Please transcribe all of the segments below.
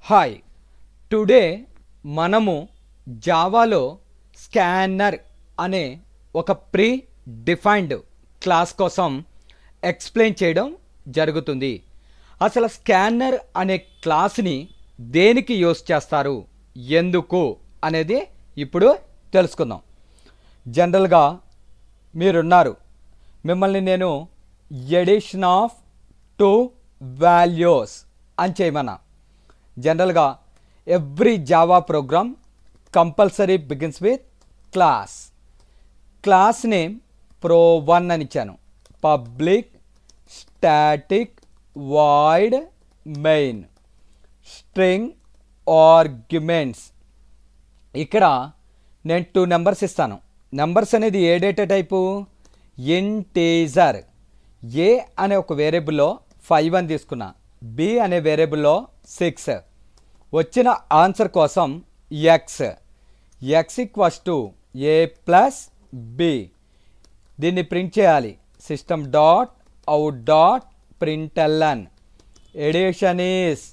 Hi today మనము జావాలో scanner అనే ఒక ప్రీ డిఫైన్డ్ క్లాస్ కోసం ఎక్స్ప్లెయిన్ చేయడం జరుగుతుంది. అసలు స్కానర్ అనే క్లాస్ని దేనికి యూస్ చేస్తారు, ఎందుకు అనేది ఇప్పుడు తెలుసుకుందాం. జనరల్గా మీరున్నారు, మిమ్మల్ని నేను ఎడిషన్ ఆఫ్ 2 వాల్యూస్ అని చేయమన్నా. జనరల్గా every Java program compulsory begins with class name pro1 అని ఇచ్చాను. Public static void main string arguments. ఇక్కడ నేను 2 నెంబర్స్ ఇస్తాను. నెంబర్స్ అనేది ఏ డేటా టైపు, ఇంటీజర్. ఏ అనే ఒక వేరియబుల్లో 5 అని తీసుకున్నా, బి అనే వేరియబుల్లో 6. వచ్చిన ఆన్సర్ కోసం x equals to A plus b. దీన్ని ప్రింట్ చేయాలి. System dot out dot println addition is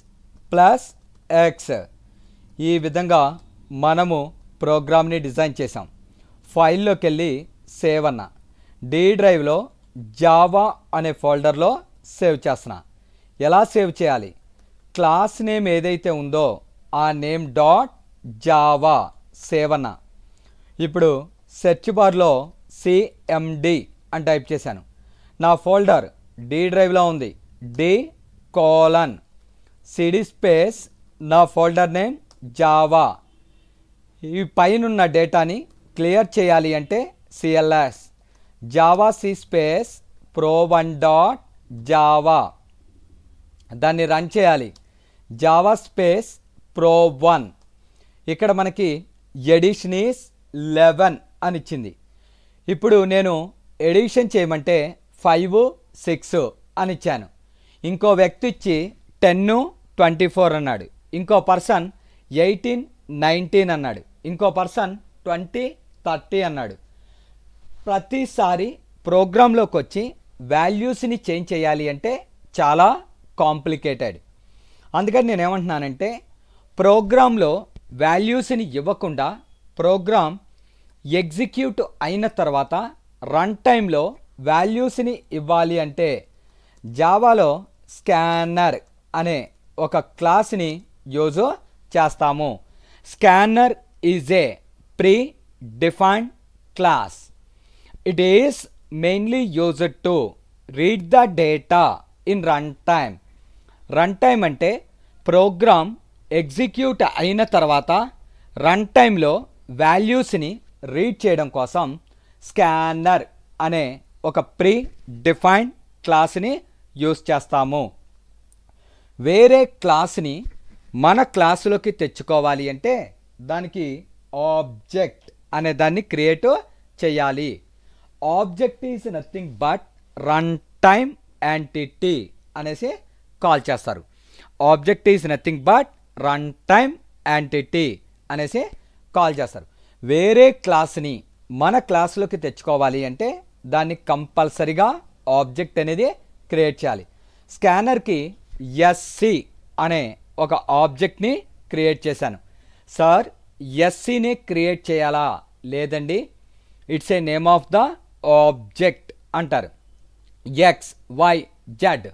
plus x. ఈ విధంగా మనము ప్రోగ్రామ్ని డిజైన్ చేసాం. ఫైల్లోకి వెళ్ళి సేవ్ అన్న, డి డ్రైవ్లో జావా అనే ఫోల్డర్లో సేవ్ చేస్తున్నా. ఎలా సేవ్ చేయాలి, క్లాస్ నేమ్ ఏదైతే ఉందో ఆ నేమ్ డాట్ జావా సేవ్ అన్న. ఇప్పుడు సెర్చ్ బార్లో సిఎండి అని టైప్ చేశాను. నా ఫోల్డర్ డి డ్రైవ్లో ఉంది, d:/సిడి స్పేస్ నా ఫోల్డర్ నేమ్ జావా. ఈ పైనున్న డేటాని క్లియర్ చేయాలి అంటే cls Java C space pro1 dot Java. దాన్ని రన్ చేయాలి. Java space pro1. ఇక్కడ మనకి ఎడిషన్ ఈస్ 11 అని ఇచ్చింది. ఇప్పుడు నేను ఎడిషన్ చేయమంటే 5 6 అని ఇచ్చాను. ఇంకో వ్యక్తి ఇచ్చి 10 24 అన్నాడు. ఇంకో పర్సన్ 18 19 అన్నాడు. ఇంకో పర్సన్ 20 30 అన్నాడు. ప్రతిసారి ప్రోగ్రాంలోకి వచ్చి వాల్యూస్ని చేంజ్ చేయాలి అంటే చాలా కాంప్లికేటెడ్. అందుకని నేను ఏమంటున్నానంటే, ప్రోగ్రాంలో వాల్యూస్ని ఇవ్వకుండా ప్రోగ్రామ్ ఎగ్జిక్యూట్ అయిన తర్వాత రన్ టైంలో వాల్యూస్ని ఇవ్వాలి అంటే జావాలో స్కానర్ అనే ఒక క్లాస్ని యూజ్ చేస్తాము. Scanner is a pre defined class. It is mainly used to read the data in runtime. Runtime అంటే ప్రోగ్రామ్ ఎగ్జిక్యూట్ అయిన తర్వాత రన్ టైంలో వాల్యూస్ని రీడ్ చేయడం కోసం స్కానర్ అనే ఒక ప్రీ డిఫైన్డ్ క్లాస్ని యూస్ చేస్తాము. వేరే క్లాస్ని మన క్లాసులోకి తెచ్చుకోవాలి అంటే దానికి ఆబ్జెక్ట్ అనే దాన్ని క్రియేట్ చేయాలి. Object is nothing but run time entity అనేసి కాల్ చేస్తారు. Object is nothing but run time entity అనేసి కాల్ చేస్తారు. వేరే క్లాస్ని మన క్లాస్లోకి తెచ్చుకోవాలి అంటే దాన్ని కంపల్సరీగా ఆబ్జెక్ట్ అనేది క్రియేట్ చేయాలి. స్కానర్కి ఎస్సి అనే ఒక ఆబ్జెక్ట్ని క్రియేట్ చేశాను. సార్ ఎస్సిని క్రియేట్ చేయాలా? లేదండి, it's a name of the object అంటారు. XYZ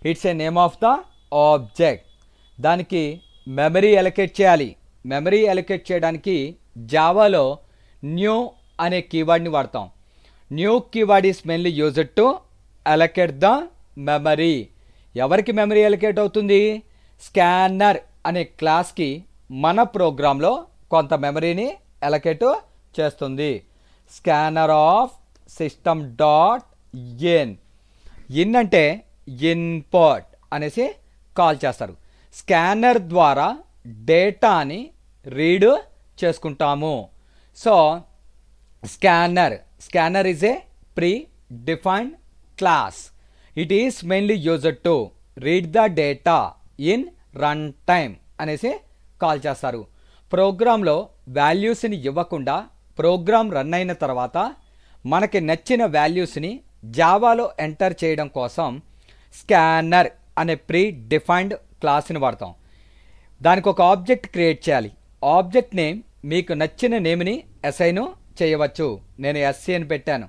it's a name of the object. దానికి మెమరీ అలొకేట్ చేయాలి. మెమరీ అలొకేట్ చేయడానికి జావాలో న్యూ అనే కీవర్డ్ని వాడతాం. New keyword is mainly used to allocate the memory. ఎవరికి మెమరీ అలొకేట్ అవుతుంది? స్కానర్ అనే క్లాస్కి మన ప్రోగ్రాంలో కొంత మెమరీని అలొకేట్ చేస్తుంది. Scanner of system dot in అంటే ఇన్పుట్ అనేసి కాల్ చేస్తారు. స్కానర్ ద్వారా డేటాని రీడ్ చేసుకుంటాము. So scanner is a pre defined class. It is mainly used to read the data in run time అనేసి కాల్ చేస్తారు. ప్రోగ్రాంలో వాల్యూస్ని ఇవ్వకుండా ప్రోగ్రామ్ రన్ అయిన తర్వాత మనకి నచ్చిన వాల్యూస్ని జావాలో ఎంటర్ చేయడం కోసం స్కానర్ అనే ప్రీ డిఫైన్డ్ క్లాస్ని వాడతాం. దానికి ఒక ఆబ్జెక్ట్ క్రియేట్ చేయాలి. ఆబ్జెక్ట్ నేమ్ మీకు నచ్చిన నేమ్ని అసైన్ చేయవచ్చు. నేను ఎస్సీ అని పెట్టాను.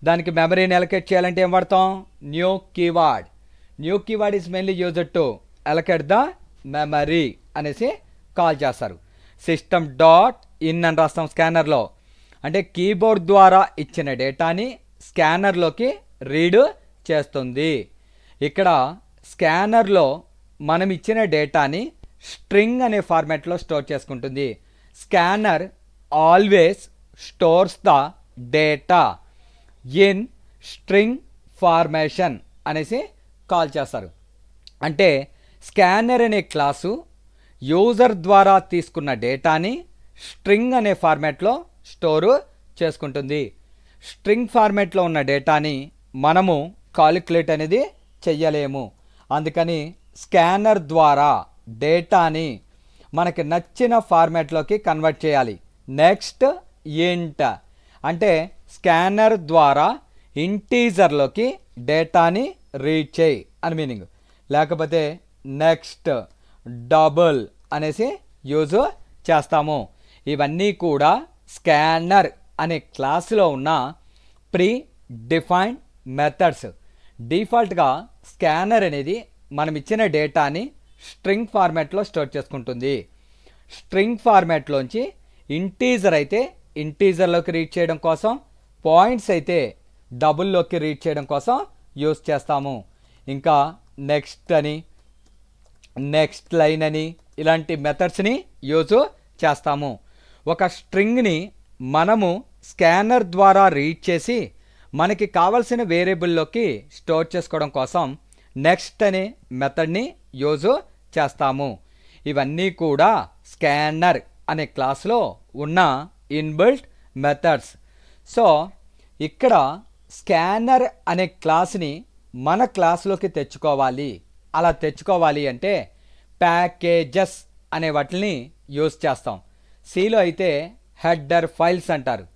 దానికి మెమరీని అలొకేట్ చేయాలంటే ఏం వాడతాం? New keyword. New keyword is mainly used to allocate the memory అనేసి కాల్ చేస్తారు. సిస్టమ్ డాట్ ఇన్ అని రాస్తాం స్కానర్లో. అంటే కీబోర్డ్ ద్వారా ఇచ్చిన డేటాని స్కానర్లోకి రీడ్ చేస్తుంది. ఇక్కడ స్కానర్లో మనం ఇచ్చిన డేటాని స్ట్రింగ్ అనే ఫార్మాట్లో స్టోర్ చేసుకుంటుంది. Scanner always stores the data in string formation అనేసి కాల్ చేస్తారు. అంటే స్కానర్ అనే క్లాసు యూజర్ ద్వారా తీసుకున్న డేటాని స్ట్రింగ్ అనే ఫార్మాట్లో స్టోరు చేసుకుంటుంది. స్ట్రింగ్ ఫార్మాట్లో ఉన్న డేటాని మనము కాలిక్యులేట్ అనేది చెయ్యలేము. అందుకని స్కానర్ ద్వారా డేటాని మనకి నచ్చిన ఫార్మాట్లోకి కన్వర్ట్ చేయాలి. నెక్స్ట్ ఇంట్ అంటే స్కానర్ ద్వారా ఇంటీజర్లోకి డేటాని రీడ్ చేయి అని మీనింగ్. లేకపోతే నెక్స్ట్ డబుల్ అనేసి యూజ్ చేస్తాము. ఇవన్నీ కూడా స్కానర్ అనే క్లాసులో ఉన్న ప్రీ డిఫైన్డ్ మెథడ్స్. డిఫాల్ట్గా స్కానర్ అనేది మనం ఇచ్చిన డేటాని స్ట్రింగ్ ఫార్మాట్లో స్టోర్ చేసుకుంటుంది. స్ట్రింగ్ ఫార్మాట్లోంచి ఇంటీజర్ అయితే ఇంటీజర్లోకి రీడ్ చేయడం కోసం, పాయింట్స్ అయితే డబుల్లోకి రీడ్ చేయడం కోసం యూజ్ చేస్తాము. ఇంకా నెక్స్ట్ అని, నెక్స్ట్ లైన్ అని ఇలాంటి మెథడ్స్ని యూజ్ చేస్తాము. ఒక స్ట్రింగ్ని మనము స్కానర్ ద్వారా రీడ్ చేసి మనకి కావాల్సిన వేరియబుల్లోకి స్టోర్ చేసుకోవడం కోసం నెక్స్ట్ అనే మెథడ్ని యూజ్ చేస్తాము. ఇవన్నీ కూడా స్కానర్ అనే క్లాస్లో ఉన్న ఇన్బిల్ట్ మెథడ్స్. సో ఇక్కడ స్కానర్ అనే క్లాస్ని మన క్లాస్లోకి తెచ్చుకోవాలి. అలా తెచ్చుకోవాలి అంటే ప్యాకేజెస్ అనే వాటిని యూజ్ చేస్తాం. సిలో అయితే హెడర్ ఫైల్స్ అంటారు.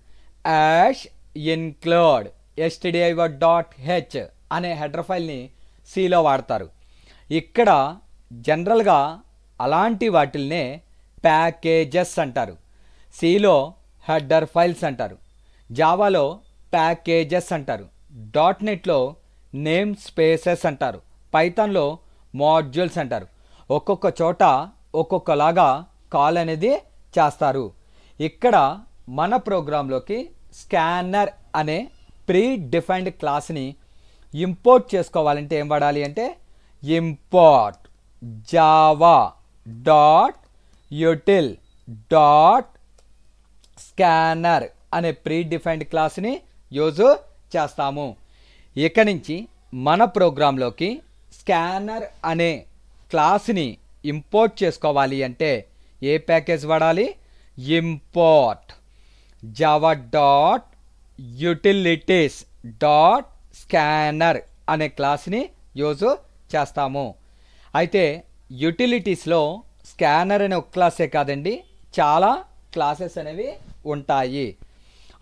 యాష్ ఇన్క్లూడ్ stdio.h అనే హెడర్ ఫైల్ని సిలో వాడతారు. ఇక్కడ జనరల్గా అలాంటి వాటిల్నే ప్యాకేజెస్ అంటారు. సిలో హెడర్ ఫైల్స్ అంటారు. జావాలో ప్యాకేజెస్ అంటారు. .NETలో నేమ్ స్పేసెస్ అంటారు. పైథాన్లో మాడ్యూల్స్ అంటారు. ఒక్కొక్క చోట ఒక్కొక్కలాగా కాల్ అనేది చేస్తారు. ఇక్కడ మన ప్రోగ్రాంలోకి స్కానర్ అనే ప్రీ డిఫైన్డ్ క్లాస్ని ఇంపోర్ట్ చేసుకోవాలంటే ఏం వాడాలి అంటే import Java dot util dot scanner అనే ప్రీ డిఫైన్డ్ క్లాస్ని యూజ్ చేస్తాము. ఇక నుంచి మన ప్రోగ్రాంలోకి స్కానర్ అనే క్లాస్ని ఇంపోర్ట్ చేసుకోవాలి అంటే ఏ ప్యాకేజ్ వాడాలి? Import Java dot utilities dot scanner అనే క్లాస్ని యూజ్ చేస్తాము. అయితే యూటిలిటీస్లో స్కానర్ అనే ఒక క్లాసే కాదండి, చాలా క్లాసెస్ అనేవి ఉంటాయి.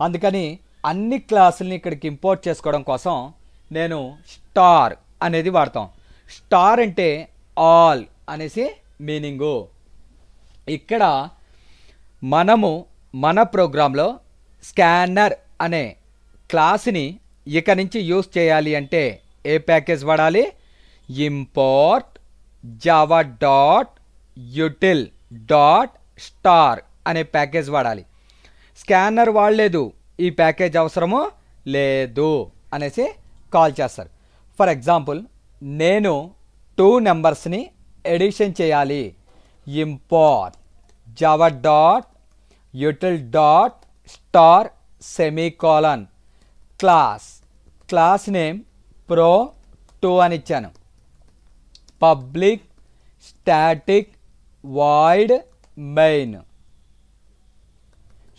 అందుకని అన్ని క్లాసుల్ని ఇక్కడికి ఇంపోర్ట్ చేసుకోవడం కోసం నేను స్టార్ అనేది వాడతాం. స్టార్ అంటే ఆల్ అనేసి మీనింగు. ఇక్కడ మనము మన ప్రోగ్రాంలో స్కానర్ అనే క్లాస్ని ఇక నుంచి యూజ్ చేయాలి అంటే ఏ ప్యాకేజ్ వాడాలి? Import Java dot util dot star అనే ప్యాకేజ్ వాడాలి. స్కానర్ వాడలేదు, ఈ ప్యాకేజ్ అవసరము లేదు అనేసి కాల్ చేస్తారు. ఫర్ ఎగ్జాంపుల్ నేను 2 నెంబర్స్ని ఎడిషన్ చేయాలి. Import Java dot util dot star semicolon class name pro2 అని ఇచ్చాను. Public static void main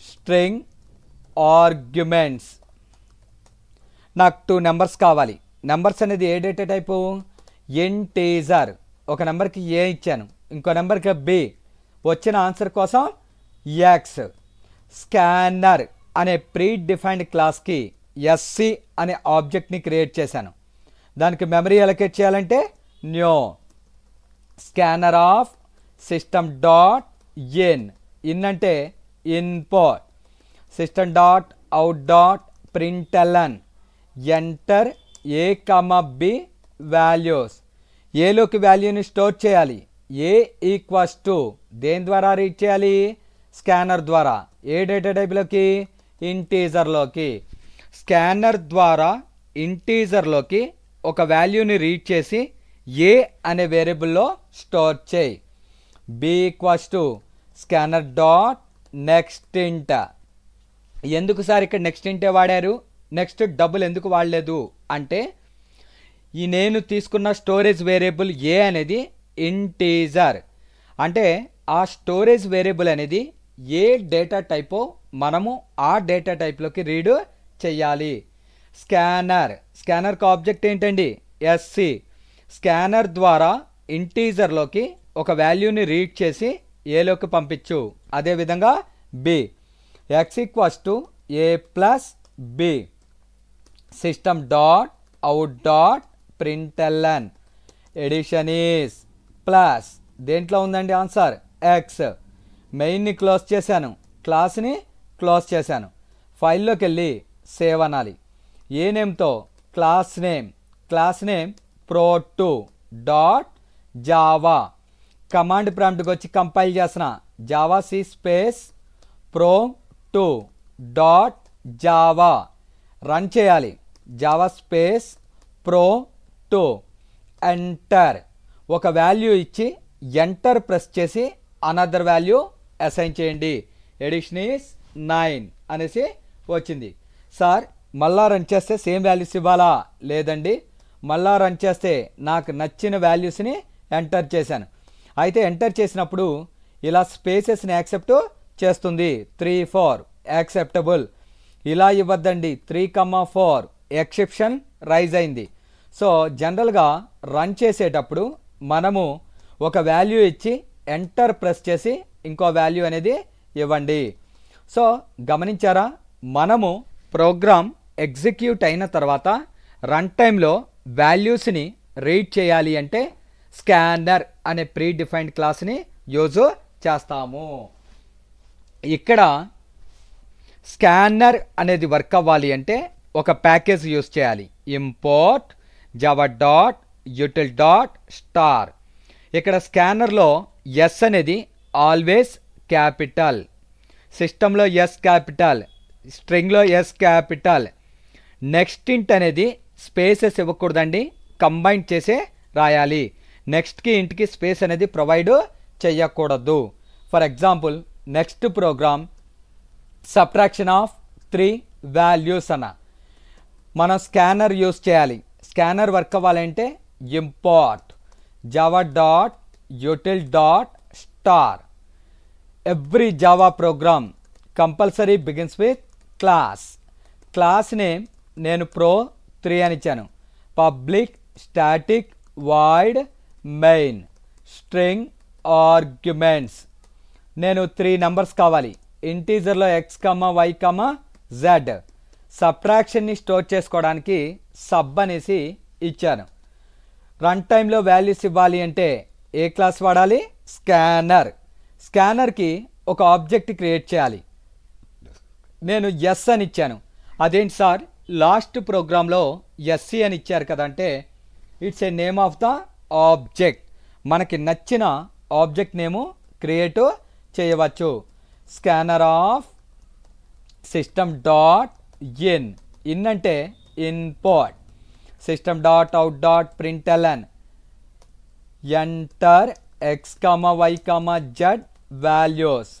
string arguments. నాకు 2 నెంబర్స్ కావాలి. నెంబర్స్ అనేది ఏ డేటా టైపు? ఇంటీజర్. ఒక నెంబర్కి ఏ ఇచ్చాను, ఇంకో నెంబర్కి బి. వచ్చిన ఆన్సర్ కోసం ఎక్స్. స్కానర్ అనే ప్రీ డిఫైన్డ్ క్లాస్కి ఎస్సి అనే ఆబ్జెక్ట్ని క్రియేట్ చేశాను. దానికి మెమరీ అలొకేట్ చేయాలంటే new scanner of system dot in అంటే input, system dot out dot println enter A comma B values. ఏలోకి వాల్యూని స్టోర్ చేయాలి. ఏ ఈక్వల్స్ టు దేని ద్వారా రీడ్ చేయాలి? స్కానర్ ద్వారా. ఏ డేటా టైప్లోకి? ఇంటీజర్లోకి. స్కానర్ ద్వారా ఇంటీజర్లోకి ఒక వాల్యూని రీడ్ చేసి ఏ అనే వేరియబుల్లో స్టోర్ చేయి. B equals to scanner dot next int. ఎందుకు సార్ ఇక్కడ నెక్స్ట్ ఇంటే వాడారు? నెక్స్ట్ డబుల్ ఎందుకు వాడలేదు అంటే ఈ నేను తీసుకున్న స్టోరేజ్ వేరియబుల్ ఏ అనేది ఇంటీజర్. అంటే ఆ స్టోరేజ్ వేరియబుల్ అనేది ఏ డేటా టైపో మనము ఆ డేటా టైప్లోకి రీడ్ చెయ్యాలి. స్కానర్కి ఆబ్జెక్ట్ ఏంటండి? ఎస్సి. స్కానర్ ద్వారా ఇంటీజర్లోకి ఒక వాల్యూని రీడ్ చేసి ఏలోకి పంపించు. అదేవిధంగా B X equals to A plus B system dot out dot println addition is plus దేంట్లో ఉందండి ఆన్సర్? ఎక్స్. మెయిన్ని క్లోజ్ చేశాను, క్లాస్ని క్లోజ్ చేశాను. ఫైల్లోకి వెళ్ళి సేవ్ అనాలి. ఏ నేమ్తో? Class name pro2 dot Java. Command ప్రాంప్ట్కి వచ్చి కంపైల్ చేసిన Java C space pro2 dot Java run చేయాలి. Java space pro2 enter. ఒక వాల్యూ ఇచ్చి ఎంటర్ ప్రెస్ చేసి అనదర్ వాల్యూ అసైన్ చేయండి. ఎడిషన్ ఈస్ 9 అనేసి వచ్చింది. సార్ మళ్ళా రన్ చేస్తే సేమ్ వాల్యూస్ ఇవ్వాలా? లేదండి, మళ్ళా రన్ చేస్తే నాకు నచ్చిన వాల్యూస్ని ఎంటర్ చేశాను. అయితే ఎంటర్ చేసినప్పుడు ఇలా స్పేసెస్ని యాక్సెప్ట్ చేస్తుంది. 3, 4 యాక్సెప్టబుల్. ఇలా ఇవ్వద్దండి. 3, 4 ఎక్సెప్షన్ రైజ్ అయింది. సో జనరల్గా రన్ చేసేటప్పుడు మనము ఒక వాల్యూ ఇచ్చి ఎంటర్ ప్రెస్ చేసి ఇంకో వాల్యూ అనేది ఇవ్వండి. సో గమనించారా? మనము ప్రోగ్రామ్ ఎగ్జిక్యూట్ అయిన తర్వాత రన్ టైంలో వాల్యూస్ని రీడ్ చేయాలి అంటే స్కానర్ అనే ప్రీ డిఫైన్డ్ క్లాస్ని యూజ్ చేస్తాము. ఇక్కడ స్కానర్ అనేది వర్క్ అవ్వాలి అంటే ఒక ప్యాకేజ్ యూజ్ చేయాలి. Import Java dot util dot star. ఇక్కడ స్కానర్లో ఎస్ అనేది ఆల్వేస్ క్యాపిటల్, సిస్టంలో ఎస్ క్యాపిటల్, స్ట్రింగ్లో ఎస్ క్యాపిటల్. నెక్స్ట్ ఇంట్ అనేది స్పేసెస్ ఇవ్వకూడదండి, కంబైన్ చేసే రాయాలి. నెక్స్ట్కి ఇంట్కి స్పేస్ అనేది ప్రొవైడ్ చేయకూడదు. For example next program subtraction of 3 values అన్న మనం స్కానర్ యూస్ చేయాలి. స్కానర్ వర్క్ అవ్వాలంటే import Java dot util dot star. Every Java program compulsory begins with class name నేను pro3 అని ఇచ్చాను. Public static void main string arguments. నేను 3 numbers కావాలి. ఇంటీజర్లో x, y, z. సబ్ట్రాక్షన్ని store చేసుకోవడానికి సబ్ అనేసి ఇచ్చాను. రన్ టైంలో వాల్యూస్ ఇవ్వాలి అంటే ఏ క్లాస్ వాడాలి? స్కానర్కి ఒక ఆబ్జెక్ట్ క్రియేట్ చేయాలి. నేను ఎస్ అని ఇచ్చాను. అదేంటి సార్ లాస్ట్ ప్రోగ్రాంలో ఎస్సి అని ఇచ్చారు కదంటే it's a name of the object. మనకి నచ్చిన ఆబ్జెక్ట్ నేము క్రియేట్ చేయవచ్చు. Scanner of system dot in అంటే input, system dot out dot println enter x, y, z values.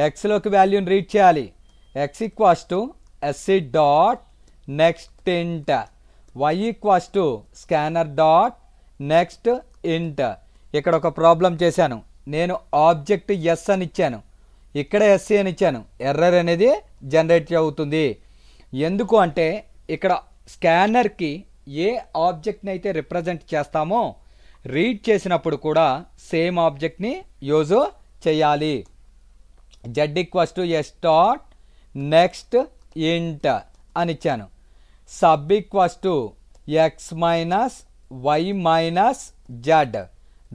ఎక్స్లోకి వాల్యూని రీడ్ చేయాలి. x equals to SC dot next int, y equals to scanner dot next int. ఇక్కడ ఒక problem చేశాను. నేను object yes అని ఇచ్చాను, ఇక్కడ ఎస్సి అని ఇచ్చాను. ఎర్రర్ అనేది జనరేట్ అవుతుంది. ఎందుకు అంటే ఇక్కడ స్కానర్కి ఏ ఆబ్జెక్ట్ని అయితే రిప్రజెంట్ చేస్తామో రీడ్ చేసినప్పుడు కూడా సేమ్ ఆబ్జెక్ట్ని యూజ్ చేయాలి. z equals to S dot next int అని ఇచ్చాను. Sub equals to X minus Y minus Z,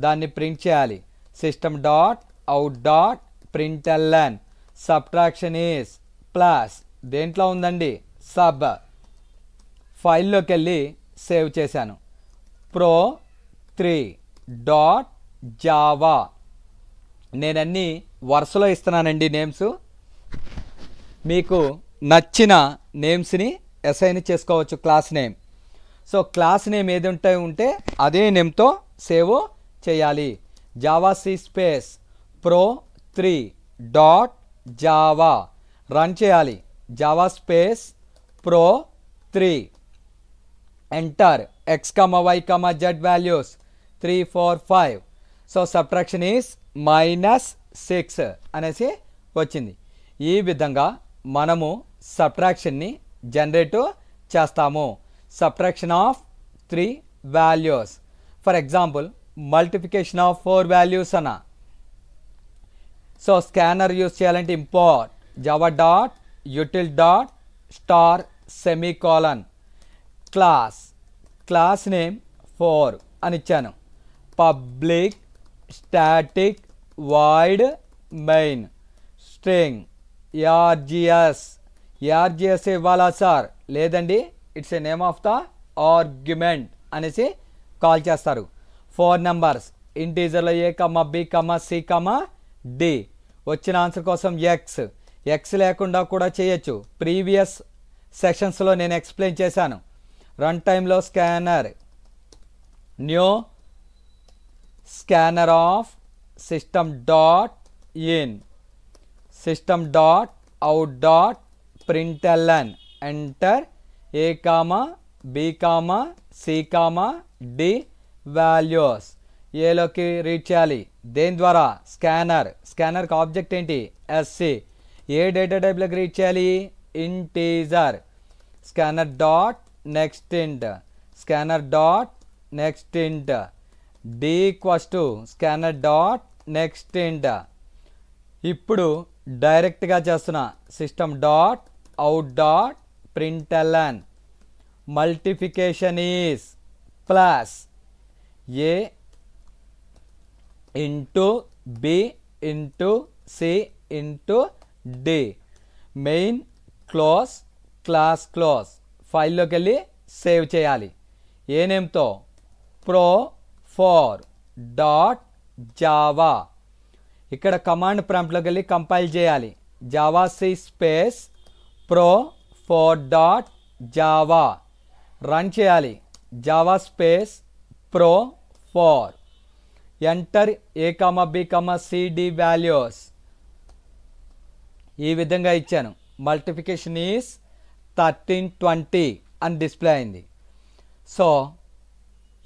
దాన్ని ప్రింట్ చేయాలి. System dot out dot print L N subtraction is plus దేంట్లో ఉందండి సబ్ ఫైల్లోకి వెళ్ళి సేవ్ చేశాను pro3 డాట్ జావా నేనన్నీ వరుసలో ఇస్తున్నానండి నేమ్స్ మీకు నచ్చిన నేమ్స్ని అసైన్ చేసుకోవచ్చు class name so class name ఏది ఉంటే అదే నేమ్తో సేవ్ చేయాలి Java C space pro3 dot Java run చేయాలి Java space pro3 enter x, y, z values 3 4 5 so subtraction is -6 అనేసి వచ్చింది ఈ విధంగా మనము సబ్ట్రాక్షన్ని జనరేట్ చేస్తాము subtraction of 3 values for example multiplication of 4 values అన్న సో స్కానర్ యూస్ చేయాలంటే import Java dot util dot star semicolon class name 4 అని ఇచ్చాను public static void main string ARGS ఇవ్వాలా సార్ లేదండి it's a name of the argument అనేసి call చేస్తారు 4 numbers ఇంటీజర్లో A, B, C, D వచ్చిన answer కోసం ఎక్స్ లేకుండా కూడా చేయొచ్చు ప్రీవియస్ సెషన్స్లో నేను ఎక్స్ప్లెయిన్ చేశాను రన్ టైంలో scanner new scanner of system dot in system dot out dot println enter A, B, C, D values ఏలోకి రీడ్ చేయాలి దేని ద్వారా స్కానర్కి ఆబ్జెక్ట్ ఏంటి ఎస్సి ఏ డేటా టైప్లోకి రీడ్ చేయాలి integer scanner dot next int D equals to scanner dot next int ఇప్పుడు డైరెక్ట్గా చేస్తున్నా system dot out dot println multiplication is plus A into B into C into D main class ఫైల్లోకి వెళ్ళి save చేయాలి ఏ నేమ్తో pro4 dot Java ఇక్కడ command ప్రాంప్ట్లోకి వెళ్ళి కంపైల్ చేయాలి Java C space pro4 dot Java run చేయాలి Java space pro4 enter A, B, C, D values ఈ విధంగా ఇచ్చాను మల్టిప్లికేషన్ ఈస్ 1320 అని డిస్ప్లే అయింది సో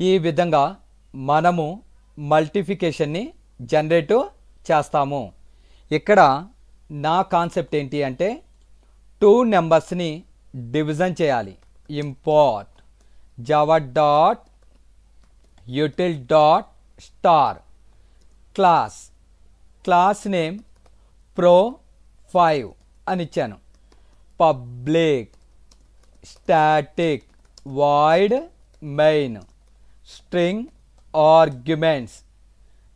ఈ విధంగా మనము మల్టిప్లికేషన్ని జనరేట్ చేస్తాము ఇక్కడ నా కాన్సెప్ట్ ఏంటి అంటే 2 నెంబర్స్ని డివిజన్ చేయాలి import Java dot util dot star class name pro5 అని ఇచ్చాను public static void main string arguments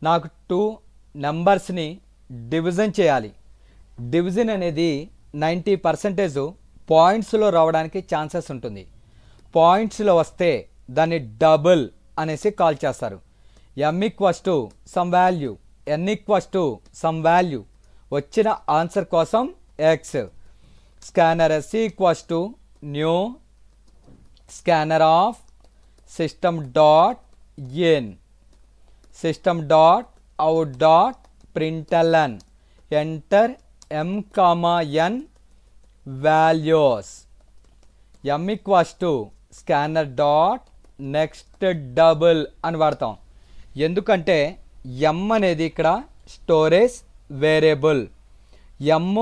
నాకు 2 నెంబర్స్ని డివిజన్ చేయాలి డివిజన్ అనేది 90% పాయింట్స్లో రావడానికి ఛాన్సెస్ ఉంటుంది పాయింట్స్లో వస్తే దాన్ని డబుల్ అనేసి కాల్ చేస్తారు m equals to some value n equals to some value వచ్చిన ఆన్సర్ కోసం x scanner s equals to new scanner of system dot in system dot out dot println enter m, n values m equals to scanner dot next double అని వాడతాం ఎందుకంటే m అనేది ఇక్కడ storage variable m,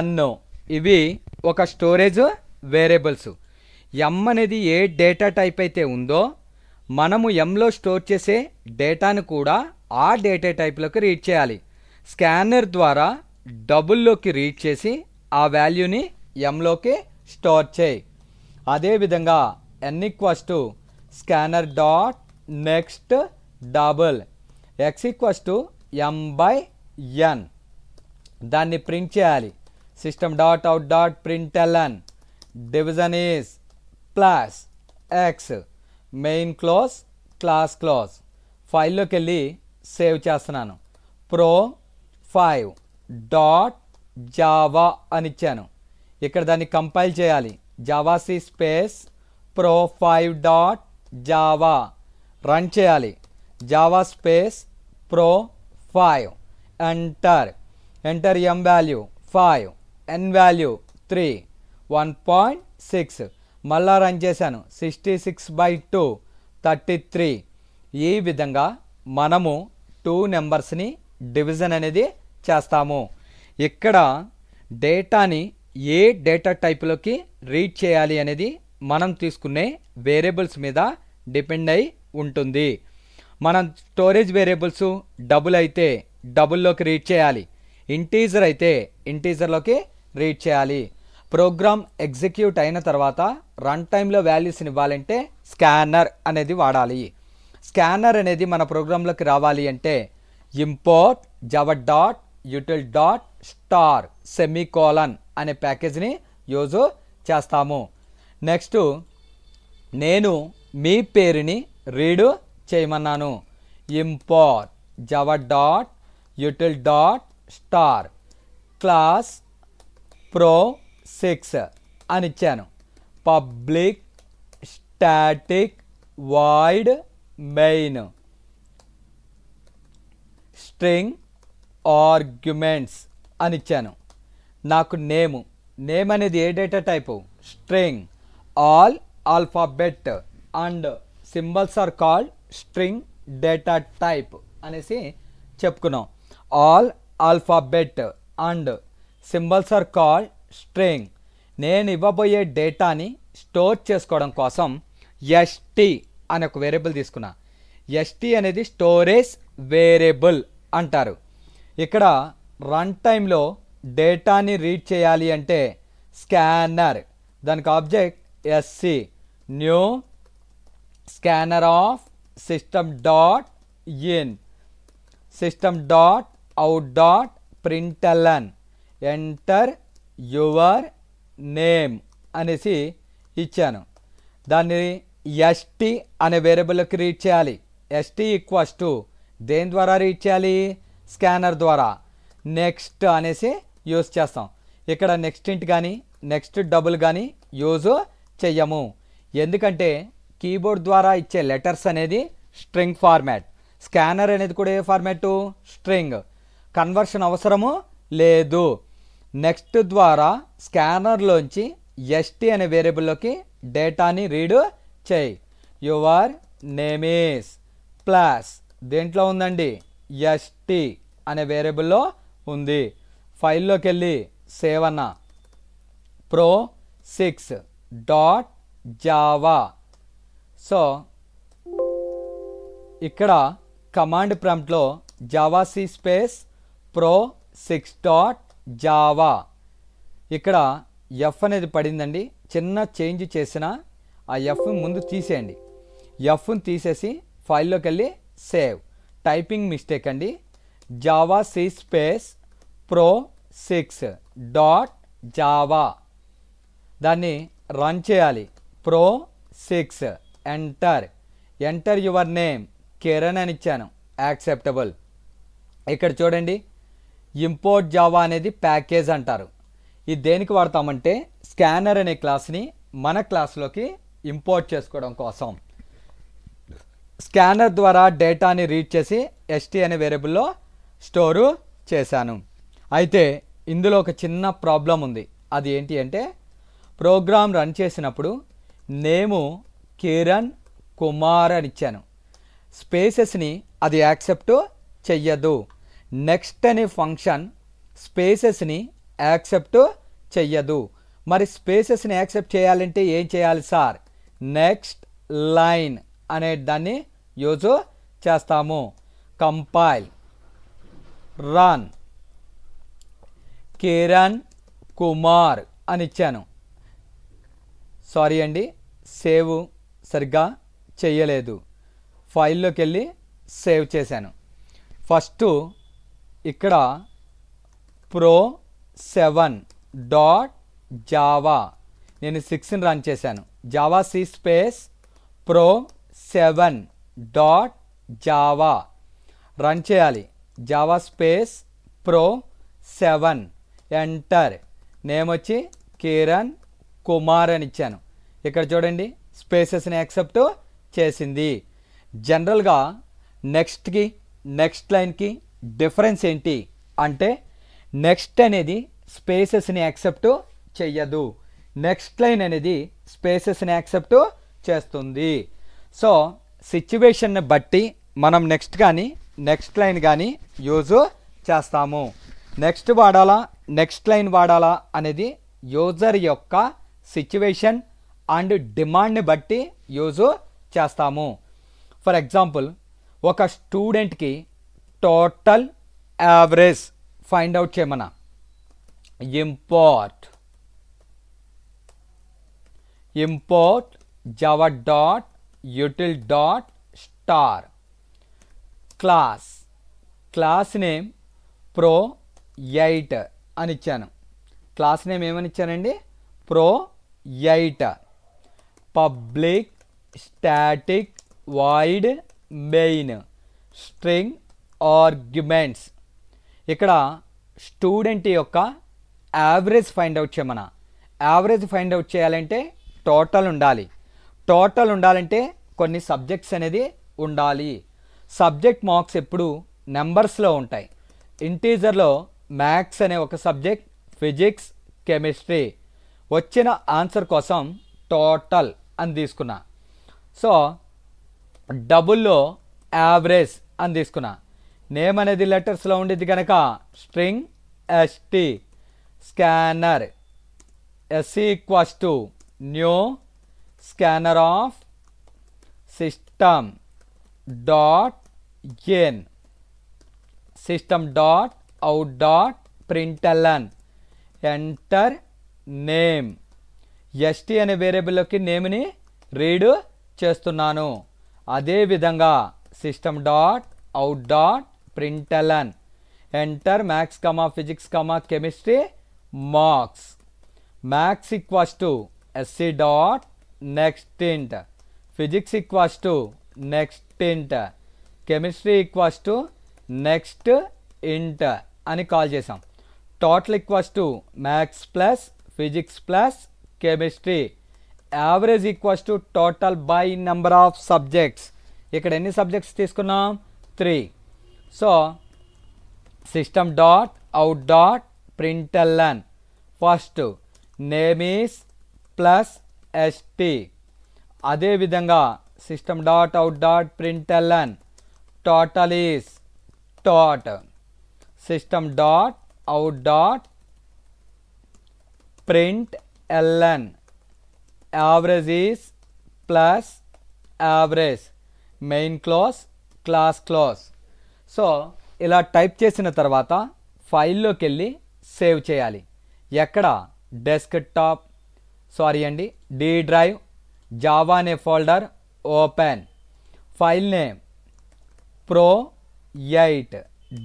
n ఇవి ఒక storage variables m అనేది ఏ data type అయితే ఉందో మనము mలో స్టోర్ చేసే డేటాను కూడా ఆ డేటా టైప్లోకి రీడ్ చేయాలి స్కానర్ ద్వారా డబుల్లోకి రీడ్ చేసి ఆ వాల్యూని mలోకి స్టోర్ చేయి అదేవిధంగా n equals to scanner dot next double x equals to m/n. దాన్ని ప్రింట్ చేయాలి. System dot out dot println division is plus X main close class close. ఫైల్లోకి వెళ్ళి సేవ్ చేస్తున్నాను. pro5 డాట్ జావా అని ఇచ్చాను. ఇక్కడ దాన్ని కంపైల్ చేయాలి. Javac space pro5 dot Java run చేయాలి. Java space pro5 enter m value 5 n value 3 1.6 మళ్ళా రన్ చేశాను. 66/2 33. ఈ విధంగా మనము 2 నెంబర్స్ని డివిజన్ అనేది చేస్తాము. ఇక్కడ డేటాని ఏ డేటా టైప్లోకి రీడ్ చేయాలి అనేది మనం తీసుకునే వేరియబుల్స్ మీద డిపెండ్ అయి ఉంటుంది. మనం స్టోరేజ్ వేరియబుల్స్ డబుల్ అయితే డబుల్లోకి రీడ్ చేయాలి. ఇంటీజర్ అయితే ఇంటీజర్లోకి రీడ్ చేయాలి. ప్రోగ్రామ్ ఎగ్జిక్యూట్ అయిన తర్వాత రన్ టైంలో వాల్యూస్ని ఇవ్వాలంటే స్కానర్ అనేది వాడాలి. స్కానర్ అనేది మన ప్రోగ్రాంలోకి రావాలి అంటే import Java dot util dot star semicolon అనే ప్యాకేజ్ని యూజ్ చేస్తాము. నెక్స్ట్ నేను మీ పేరుని రీడ్ చేయమన్నాను. Import Java dot util dot star class pro6 అని ఇచ్చాను. Public static void main string arguments అని ఇచ్చాను. నాకు నేమ్ అనేది ఏ data type string. All alphabet and symbols are called string data type అనేసి చెప్పుకున్నాం. All alphabet and symbols are called string. నేను ఇవ్వబోయే డేటాని స్టోర్ చేసుకోవడం కోసం st అనే ఒక వేరియబుల్ తీసుకున్నా. st అనేది స్టోరేజ్ వేరియబుల్ అంటారు. ఇక్కడ రన్ టైంలో డేటాని రీడ్ చేయాలి అంటే స్కానర్, దానికి object sc new scanner of system dot in system dot out dot println enter your name అనేసి ఇచ్చాను. దాన్ని st అనే వేరియబుల్కి రీడ్ చేయాలి. st ఈక్వల్స్ టు దేని ద్వారా రీడ్ చేయాలి స్కానర్ ద్వారా. నెక్స్ట్ అనేసి యూజ్ చేస్తాం. ఇక్కడ నెక్స్ట్ ఇంట్ కానీ నెక్స్ట్ డబుల్ కానీ యూజ్ చెయ్యము. ఎందుకంటే కీబోర్డ్ ద్వారా ఇచ్చే లెటర్స్ అనేది స్ట్రింగ్ ఫార్మాట్. స్కానర్ అనేది కూడా ఏ ఫార్మాటు స్ట్రింగ్. కన్వర్షన్ అవసరము లేదు. నెక్స్ట్ ద్వారా స్కానర్లోంచి st అనే వేరియబుల్లోకి డేటాని రీడ్ చేయి. యువర్ నేమ్ ఈస్ ప్లస్ దేంట్లో ఉందండి st అనే వేరియబుల్లో ఉంది. ఫైల్లోకి వెళ్ళి సేవ్ అన్న pro6 డాట్ జావా. సో ఇక్కడ కమాండ్ ప్రాంప్ట్లో javac space pro6 dot Java. ఇక్కడ ఎఫ్ అనేది పడిందండి. చిన్న చేంజ్ చేసిన ఆ ఎఫ్ ముందు తీసేయండి. ఎఫ్ని తీసేసి ఫైల్లోకి వెళ్ళి సేవ్. టైపింగ్ మిస్టేక్ అండి. జావాc స్పేస్ pro6 డాట్ జావా. దాన్ని రన్ చేయాలి. pro6 enter your name Kiran అని ఇచ్చాను. యాక్సెప్టబుల్. ఇక్కడ చూడండి ఇంపోర్ట్ జావా అనేది ప్యాకేజ్ అంటారు. ఇది దేనికి వాడతామంటే స్కానర్ అనే క్లాస్ని మన క్లాస్లోకి ఇంపోర్ట్ చేసుకోవడం కోసం. స్కానర్ ద్వారా డేటాని రీడ్ చేసి st అనే వేరియబుల్లో స్టోరు చేశాను. అయితే ఇందులో ఒక చిన్న ప్రాబ్లం ఉంది. అది ఏంటి అంటే ప్రోగ్రామ్ రన్ చేసినప్పుడు నేము కిరణ్ కుమార్ అని ఇచ్చాను. స్పేసెస్ని అది యాక్సెప్ట్ చెయ్యదు. నెక్స్ట్ అనే ఫంక్షన్ స్పేసెస్ని యాక్సెప్ట్ చెయ్యదు. మరి స్పేసెస్ని యాక్సెప్ట్ చేయాలంటే ఏం చేయాలి సార్? నెక్స్ట్ లైన్ అనే దాన్ని యూజ్ చేస్తాము. కంపైల్ రన్ కిరణ్ కుమార్ అని ఇచ్చాను. సారీ అండి, సేవ్ సరిగ్గా చేయలేదు. ఫైల్లోకి వెళ్ళి సేవ్ చేశాను. ఫస్ట్ ఇక్కడ ప్రో 7 డాట్ జావా నేను 6ని రన్ చేశాను. Java C space pro 7 dot Java run చేయాలి. Java space pro 7 enter. Name వచ్చి కిరణ్ కుమార్ అని ఇచ్చాను. ఇక్కడ చూడండి స్పేసెస్ని యాక్సెప్ట్ చేసింది. జనరల్గా నెక్స్ట్కి నెక్స్ట్ లైన్కి డిఫరెన్స్ ఏంటి అంటే నెక్స్ట్ అనేది స్పేసెస్ని యాక్సెప్ట్ చెయ్యదు, నెక్స్ట్ లైన్ అనేది స్పేసెస్ని యాక్సెప్ట్ చేస్తుంది. సో సిచ్యువేషన్ని బట్టి మనం నెక్స్ట్ కానీ నెక్స్ట్ లైన్ కానీ యూజ్ చేస్తాము. నెక్స్ట్ వాడాలా నెక్స్ట్ లైన్ వాడాలా అనేది యూజర్ యొక్క సిచ్యువేషన్ అండ్ డిమాండ్ని బట్టి యూజ్ చేస్తాము. ఫర్ ఎగ్జాంపుల్ ఒక స్టూడెంట్కి టోటల్ యావరేజ్ ఫైండ్ అవుట్ చేయమన్నా import Java dot util dot star class name pro 8 అని ఇచ్చాను. క్లాస్ నేమ్ ఏమని ఇచ్చానండి? Pro 8. Public static void main string arguments. ఇక్కడ స్టూడెంట్ యొక్క యావరేజ్ ఫైండ్ అవుట్ చేయమన్నా. యావరేజ్ ఫైండ్ అవుట్ చేయాలంటే టోటల్ ఉండాలి. టోటల్ ఉండాలంటే కొన్ని సబ్జెక్ట్స్ అనేది ఉండాలి. సబ్జెక్ట్ మార్క్స్ ఎప్పుడు నెంబర్స్లో ఉంటాయి. ఇంటీజర్లో మ్యాథ్స్ అనే ఒక సబ్జెక్ట్, ఫిజిక్స్, కెమిస్ట్రీ. వచ్చిన ఆన్సర్ కోసం టోటల్ అని తీసుకున్నా. సో డబుల్లో యావరేజ్ అని తీసుకున్నా. నేమ్ అనేది లెటర్స్లో ఉండేది కనుక string ST. Scanner SC equals to new scanner of system dot in system dot out dot println enter name. ST అనే వేరియబుల్లోకి నేమ్ని రీడ్ చేస్తున్నాను. అదేవిధంగా system dot out dot println enter maths comma physics comma chemistry marks. Maths equals to SC dot next int, physics equals to next int, chemistry equals to next int అని call చేసాం. Total equals to maths plus physics plus chemistry. Average equals to total by number of subjects. ఇక్కడ ఎన్ని subjects తీసుకున్నాం? 3. So system dot out dot println first name is plus ST. అదేవిధంగా system dot out dot println total is tot. System dot out dot println average is plus average main class class class. So ఇలా type చేసిన తర్వాత ఫైల్లోకి వెళ్ళి save చేయాలి. ఎక్కడ? Desktop D drive Java అనే folder open. File name pro 8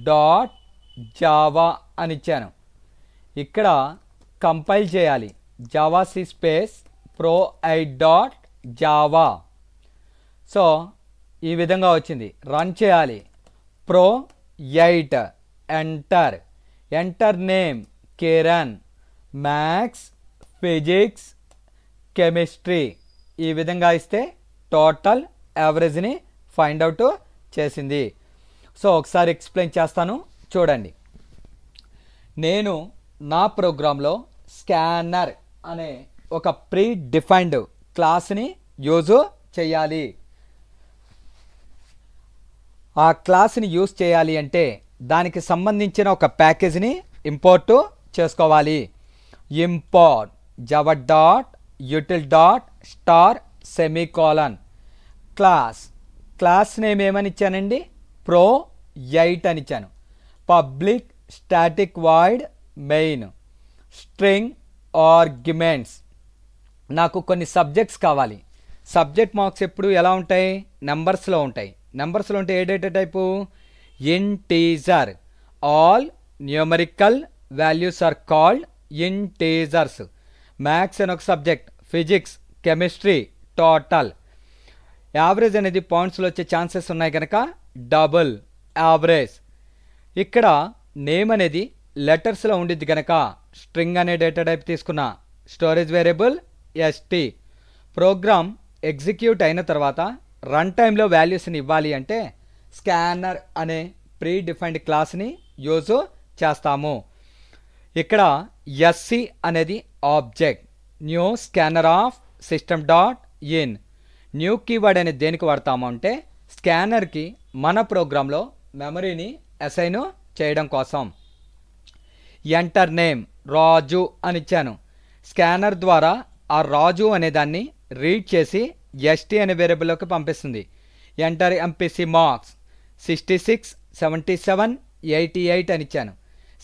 dot Java అని ఇచ్చాను. ఇక్కడ కంపైల్ చేయాలి. Java C space pro 8 dot Java. So ఈ విధంగా వచ్చింది. రన్ చేయాలి. Pro 8 enter name Kiran, maths physics chemistry. ఈ విధంగా ఇస్తే టోటల్ యావరేజ్ని ఫైండ్ అవుట్ చేసింది. సో ఒకసారి ఎక్స్ప్లెయిన్ చేస్తాను చూడండి. నేను నా ప్రోగ్రాంలో స్కానర్ అనే ఒక ప్రీ డిఫైన్డ్ క్లాస్ని యూజ్ చేయాలి. ఆ క్లాస్ని యూజ్ చేయాలి అంటే దానికి సంబంధించిన ఒక ప్యాకేజ్ని ఇంపోర్ట్ చేసుకోవాలి. Import Java dot util dot star semicolon class name ఏమని ఇచ్చానండి? ప్రో 8 అని ఇచ్చాను. Public static void main string arguments. నాకు కొన్ని సబ్జెక్ట్స్ కావాలి. సబ్జెక్ట్ మార్క్స్ ఎప్పుడు ఎలా ఉంటాయి? నెంబర్స్లో ఉంటాయి. నెంబర్స్లో ఉంటే ఏ data type? Integer. All numerical values are called integers. Maths అని ఒక subject, physics, chemistry, total. Average అనేది పాయింట్స్లో వచ్చే ఛాన్సెస్ ఉన్నాయి కనుక డబుల్ యావరేజ్. ఇక్కడ నేమ్ అనేది లెటర్స్లో ఉండిద్ది కనుక స్ట్రింగ్ అనే డేటా టైప్ తీసుకున్న. Storage variable ST. Programme execute అయిన తర్వాత రన్ టైంలో వాల్యూస్ని ఇవ్వాలి అంటే స్కానర్ అనే ప్రీ డిఫైన్డ్ క్లాస్ని యూజ్ చేస్తాము. ఇక్కడ ఎస్సి అనేది object. New scanner of system dot in. New keyword అనేది దేనికి వాడతాము అంటే స్కానర్కి మన ప్రోగ్రాంలో మెమరీని అసైన్ చేయడం కోసం. ఎంటర్ నేమ్ రాజు అని ఇచ్చాను. స్కానర్ ద్వారా ఆ రాజు అనే దాన్ని రీడ్ చేసి ఎస్టీ అనే వేరియబుల్లోకి పంపిస్తుంది. ఎంటర్ ఎంపీసీ మార్క్స్ 66, 77, 88 అని ఇచ్చాను.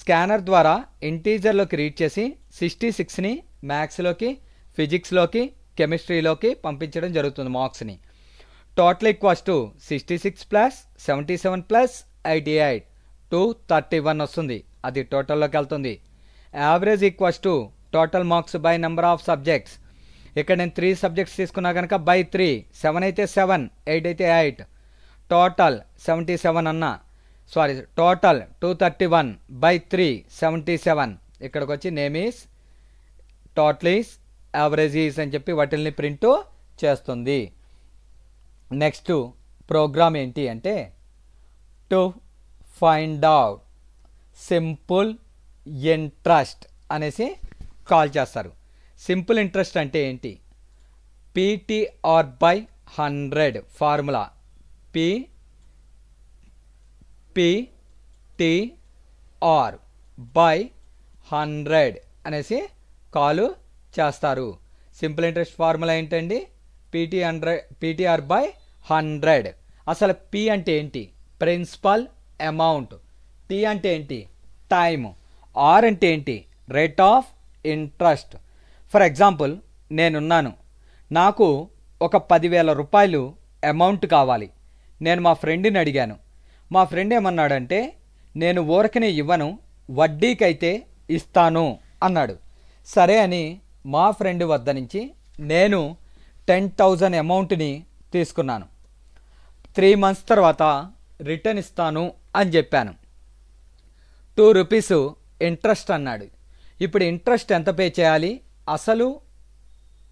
స్కానర్ ద్వారా ఇంటీజర్లోకి రీడ్ చేసి 66ని మ్యాథ్స్లోకి, ఫిజిక్స్లోకి, కెమిస్ట్రీలోకి పంపించడం జరుగుతుంది మార్క్స్ని. Total equals to 66 plus 77 plus 88 231 వస్తుంది. అది టోటల్లోకి వెళ్తుంది. Average equals to total marks by number of subjects. ఇక్కడ నేను 3 సబ్జెక్ట్స్ తీసుకున్నా కనుక బై 3, 7 అయితే 7, 8 అయితే 8. టోటల్ 77 అన్నా, సారీ టోటల్ 231 బై 3 77. ఇక్కడికి వచ్చి name is, total is, average is అని చెప్పి వాటిల్ని ప్రింట్ చేస్తుంది. నెక్స్ట్ ప్రోగ్రామ్ ఏంటి అంటే to find out simple interest అనేసి కాల్ చేస్తారు. సింపుల్ ఇంట్రెస్ట్ అంటే ఏంటి? PTR by 100 formula. PTR by 100 అనేసి కాల్ చేస్తారు. సింపుల్ ఇంట్రెస్ట్ ఫార్ములా ఏంటండి? PTR by 100. అసలు పి అంటే ఏంటి? Principal amount. టీ అంటే ఏంటి? టైమ్. ఆర్ అంటే ఏంటి? Rate of interest. For example నేనున్నాను, నాకు ఒక 10,000 రూపాయలు అమౌంట్ కావాలి. నేను మా ఫ్రెండ్ని అడిగాను. మా ఫ్రెండ్ ఏమన్నాడంటే నేను ఊరకనే ఇవ్వను, వడ్డీకైతే ఇస్తాను అన్నాడు. సరే అని మా ఫ్రెండ్ వద్ద నుంచి నేను 10,000 అమౌంట్ని తీసుకున్నాను. 3 months తర్వాత రిటర్న్ ఇస్తాను అని చెప్పాను. 2 రూపీస్ ఇంట్రెస్ట్ అన్నాడు. ఇప్పుడు ఇంట్రెస్ట్ ఎంత పే చేయాలి? అసలు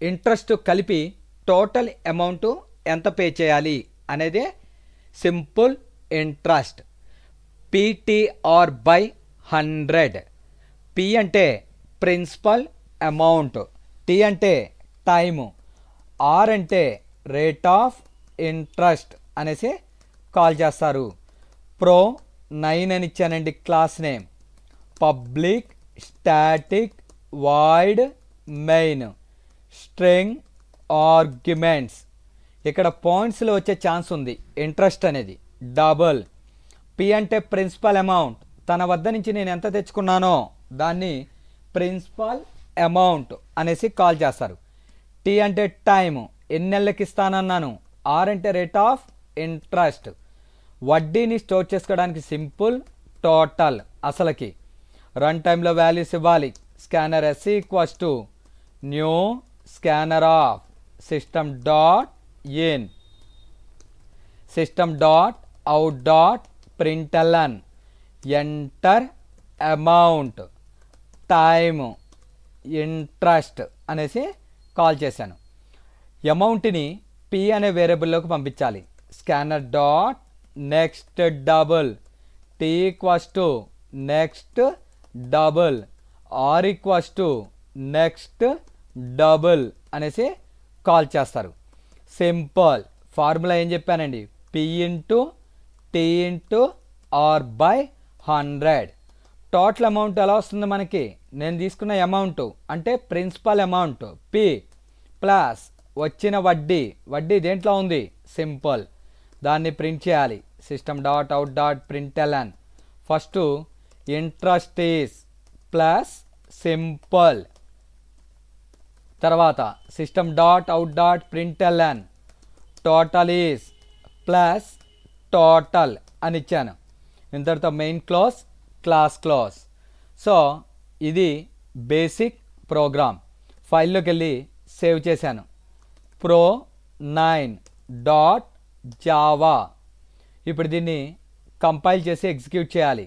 ఇంట్రెస్ట్ కలిపి టోటల్ అమౌంట్ ఎంత పే చేయాలి అనేదే simple interest. PTR by 100. P అంటే ప్రిన్సిపల్ అమౌంట్, టీ అంటే టైము, ఆర్ అంటే రేట్ ఆఫ్ ఇంట్రెస్ట్ అనేసి కాల్ చేస్తారు. ప్రో 9 అని ఇచ్చానండి class name. Public static void main string arguments. ఇక్కడ పాయింట్స్లో వచ్చే ఛాన్స్ ఉంది. ఇంట్రెస్ట్ అనేది డబుల్. పి అంటే ప్రిన్సిపల్ అమౌంట్, తన వద్ద నుంచి నేను ఎంత తెచ్చుకున్నానో దాన్ని ప్రిన్సిపల్ అమౌంట్ అనేసి కాల్ చేస్తారు. టీ అంటే టైము, ఎన్ని నెలలకి ఇస్తానన్నాను. ఆర్ అంటే రేట్ ఆఫ్ ఇంట్రెస్ట్, వడ్డీని స్టోర్ చేసుకోవడానికి సింపుల్ టోటల్ అసలుకి. రన్ టైంలో వాల్యూస్ ఇవ్వాలి. Scanner S equals to new scanner of system dot in, system dot out dot println, enter amount, time, interest అనేసి కాల్ చేశాను. అమౌంట్ని పి అనే వేరియబుల్లోకి పంపించాలి. Scanner dot next double, T equals to next double, R equals to next double అనేసి call చేస్తారు. Simple formula ఏం చెప్పానండి? P into T into R by 100. Total amount ఎలా వస్తుంది మనకి? నేను తీసుకున్న అమౌంట్ అంటే ప్రిన్సిపల్ అమౌంట్ పి ప్లస్ వచ్చిన వడ్డీ. వడ్డీ దేంట్లో ఉంది? సింపుల్. దాన్ని ప్రింట్ చేయాలి. System dot out dot println. First interest is plus simple, తర్వాత system dot out dot println total is plus total అని ఇచ్చాను. ఇంతటితో మెయిన్ క్లాస్ క్లాస్. సో ఇది బేసిక్ ప్రోగ్రామ్. ఫైల్లోకి వెళ్ళి సేవ్ చేశాను. pro9.java. ఇప్పుడు దీన్ని కంపైల్ చేసి ఎగ్జిక్యూట్ చేయాలి.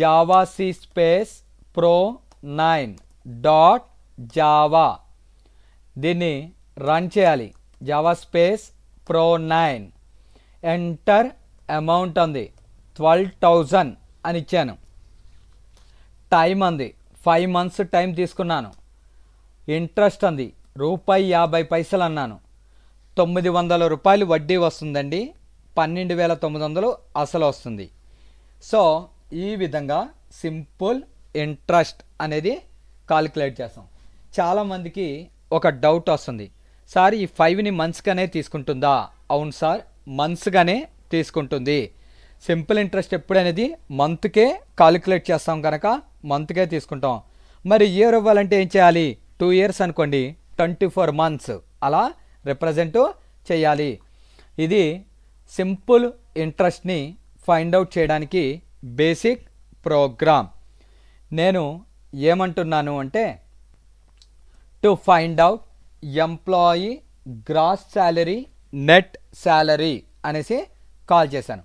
Java C space pro9.java. దీన్ని రన్ చేయాలి. Java space pro9. Enter amount ఉంది 12,000 అని ఇచ్చాను. టైం అంది 5 months టైం తీసుకున్నాను. ఇంట్రెస్ట్ అంది ₹50 అన్నాను. 900 రూపాయలు వడ్డీ వస్తుందండి. 12,900 అసలు వస్తుంది. సో ఈ విధంగా సింపుల్ ఇంట్రెస్ట్ అనేది కాలిక్యులేట్ చేస్తాం. చాలామందికి ఒక డౌట్ వస్తుంది, సార్ ఈ 5ని మంత్స్గానే తీసుకుంటుందా? అవును సార్, మంత్స్గానే తీసుకుంటుంది. సింపుల్ ఇంట్రెస్ట్ ఎప్పుడనేది మంత్కే కాలిక్యులేట్ చేస్తాం కనుక మంత్కే తీసుకుంటాం. మరి ఇయర్ ఇవ్వాలంటే ఏం చేయాలి? 2 years అనుకోండి, 24 months అలా రిప్రజెంట్ చేయాలి. ఇది సింపుల్ ఇంట్రెస్ట్ని ఫైండ్ అవుట్ చేయడానికి బేసిక్ ప్రోగ్రామ్. నేను ఏమంటున్నాను అంటే to find out employee gross salary net salary అనేసి కాల్ చేశాను.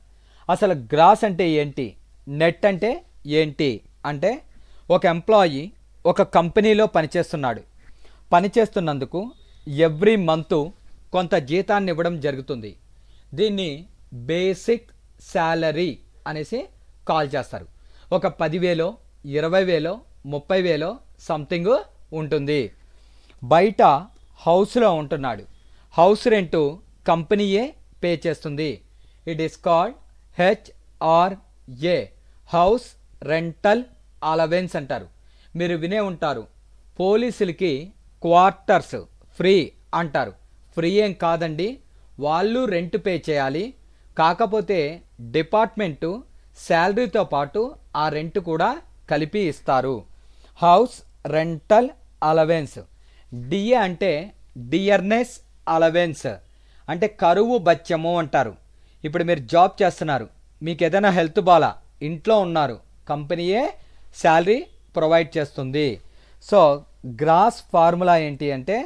అసలు గ్రాస్ అంటే ఏంటి, నెట్ అంటే ఏంటి అంటే, ఒక ఎంప్లాయీ ఒక కంపెనీలో పనిచేస్తున్నాడు. పనిచేస్తున్నందుకు ఎవ్రీ మంత్ కొంత జీతాన్ని ఇవ్వడం జరుగుతుంది. దీన్ని బేసిక్ శాలరీ అనేసి కాల్ చేస్తారు. ఒక 10,000, 20,000, 30,000 సంథింగ్ ఉంటుంది. బయట హౌస్లో ఉంటున్నాడు. హౌస్ రెంటు కంపెనీయే పే చేస్తుంది. It is called HRA, house rental allowance అంటారు. మీరు వినే ఉంటారు, పోలీసులకి క్వార్టర్స్ ఫ్రీ అంటారు. ఫ్రీ ఏం కాదండి, వాళ్ళు రెంట్ పే చేయాలి. కాకపోతే డిపార్ట్మెంటు శాలరీతో పాటు ఆ రెంట్ కూడా కలిపి ఇస్తారు. House rental allowance. డిఏ అంటే డియర్నెస్ అలవెన్స్, అంటే కరువు బత్యము అంటారు. ఇప్పుడు మీరు జాబ్ చేస్తున్నారు, మీకు ఏదైనా హెల్త్ బాలా, ఇంట్లో ఉన్నారు, కంపెనీయే శాలరీ ప్రొవైడ్ చేస్తుంది. సో గ్రాస్ ఫార్ములా ఏంటి అంటే,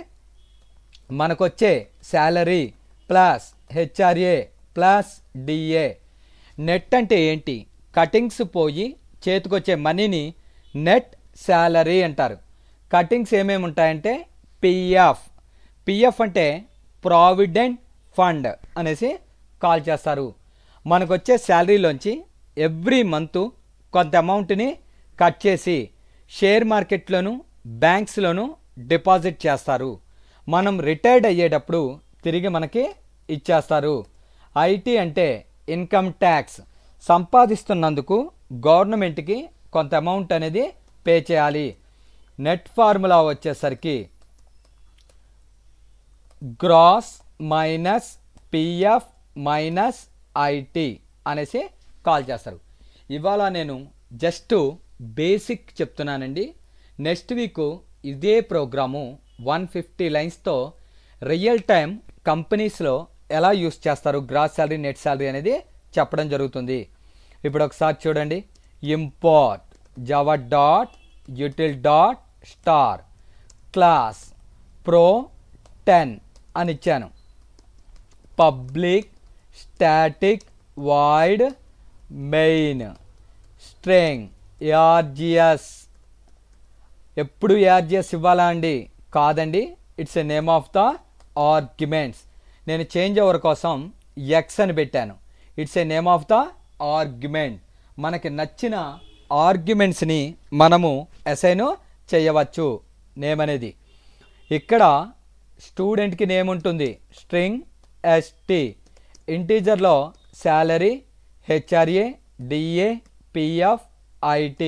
మనకొచ్చే salary plus HRA plus DA. Net అంటే ఏంటి? కటింగ్స్ పోయి చేతికొచ్చే మనీని నెట్ శాలరీ అంటారు. కటింగ్స్ ఏమేమి ఉంటాయంటే పిఎఫ్ అంటే ప్రావిడెంట్ ఫండ్ అనేసి కాల్ చేస్తారు. మనకొచ్చే శాలరీలోంచి ఎవ్రీ మంత్ కొంత అమౌంట్ని కట్ చేసి షేర్ మార్కెట్లోను బ్యాంక్స్లోను డిపాజిట్ చేస్తారు. మనం రిటైర్డ్ అయ్యేటప్పుడు తిరిగి మనకి ఇచ్చేస్తారు. ఐటీ అంటే ఇన్కమ్ ట్యాక్స్. సంపాదిస్తున్నందుకు గవర్నమెంట్కి కొంత అమౌంట్ అనేది పే చేయాలి. నెట్ ఫార్ములా వచ్చేసరికి gross minus PF minus IT అనేసి కాల్ చేస్తారు. ఇవాళ నేను జస్ట్ బేసిక్ చెప్తున్నానండి. నెక్స్ట్ వీక్ ఇదే ప్రోగ్రాము 150 లైన్స్తో రియల్ టైం కంపెనీస్లో ఎలా యూస్ చేస్తారు గ్రాస్ శాలరీ నెట్ శాలరీ అనేది చెప్పడం జరుగుతుంది. ఇప్పుడు ఒకసారి చూడండి. Import Java dot util dot star class pro10 అని ఇచ్చాను. Public static void main string ARGS. ఎప్పుడు ARGS ఇవ్వాలా అండి? కాదండి, it's a name of the arguments. నేను చేంజ్ ఓవర్ కోసం ఎక్స్ అని పెట్టాను. It's a name of the argument. మనకి నచ్చిన ఆర్గ్యుమెంట్స్ని మనము అసైన్ చేయవచ్చు. నేమ్ అనేది ఇక్కడ స్టూడెంట్కి నేమ్ ఉంటుంది, స్ట్రింగ్ ST. ఇంటీజర్లో salary HRA DA PF IT.